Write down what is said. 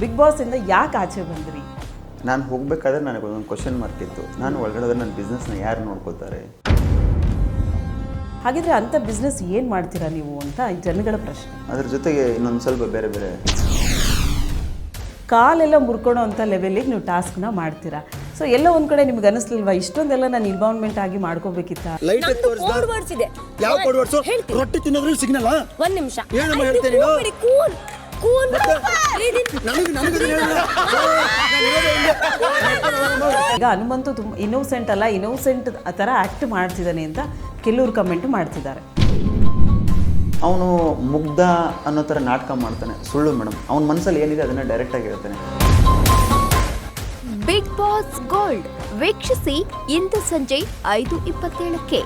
Big boss ಇಂದ ಯಾಕೆ ಆಚೆ ಬಂದ್ರಿ? ನಾನು ಹೋಗ್ಬೇಕಾದ್ರೆ ನನಗೆ ಒಂದೊಂದು ಕ್ವಶನ್ ಮಾರ್ಕ್ ಇತ್ತು. ನಾನು ಒಳಗಡೆ ನನ್ನ ಬಿಸ್ನೆಸ್ನ ಯಾರು ನೋಡ್ಕೋತಾರೆ? ಹಾಗಿದ್ರೆ ಅಂಥ ಬಿಸ್ನೆಸ್ ಏನು ಮಾಡ್ತೀರಾ ನೀವು ಅಂತ ಜನಗಳ ಪ್ರಶ್ನೆ. ಅದ್ರ ಜೊತೆಗೆ ಇನ್ನೊಂದು ಸ್ವಲ್ಪ ಬೇರೆ ಬೇರೆ ಕಾಲೆಲ್ಲ ಮುರ್ಕೊಳ್ಳೋ ಅಂಥ ಲೆವೆಲಿಗೆ ನೀವು ಟಾಸ್ಕ್ನ ಮಾಡ್ತೀರಾ. ಸೊ ಎಲ್ಲ ಒಂದು ಕಡೆ ನಿಮ್ಗೆ ಅನಿಸ್ಲಿಲ್ವಾ ಇಷ್ಟೊಂದೆಲ್ಲ ನಾನು ಇನ್ವಾಲ್ವ್ಮೆಂಟ್ ಆಗಿ ಮಾಡ್ಕೋಬೇಕಿತ್ತ? ಯಾವ ಕೋಡ್ ವರ್ಡ್ಸ್? ರೊಟ್ಟಿ ತಿನ್ನೋದ್ರಲ್ಲಿ ಸಿಗ್ನಲ್ಲ. ಒಂದ್ ನಿಮಿಷ ಏನಮ್ಮ ಹೇಳ್ತೀನಿ ಈಗ ಹನುಮಂತು ತುಂಬ ಇನ್ನೋಸೆಂಟ್ ಅಲ್ಲ, ಇನ್ನೋಸೆಂಟ್ ಆ ಥರ ಆ್ಯಕ್ಟ್ ಮಾಡ್ತಿದ್ದಾನೆ ಅಂತ ಕೆಲವ್ರು ಕಮೆಂಟ್ ಮಾಡ್ತಿದ್ದಾರೆ. ಅವನು ಮುಗ್ಧ ಅನ್ನೋ ಥರ ನಾಟಕ ಮಾಡ್ತಾನೆ. ಸುಳ್ಳು ಮೇಡಮ್. ಅವನ ಮನಸ್ಸಲ್ಲಿ ಏನಿದೆ ಅದನ್ನು ಡೈರೆಕ್ಟಾಗಿ ಹೇಳ್ತಾನೆ. ಬಿಗ್ ಬಾಸ್ ಗೋಲ್ಡ್ ವೀಕ್ಷಿಸಿ ಇಂದು ಸಂಜೆ 5:27ಕ್ಕೆ.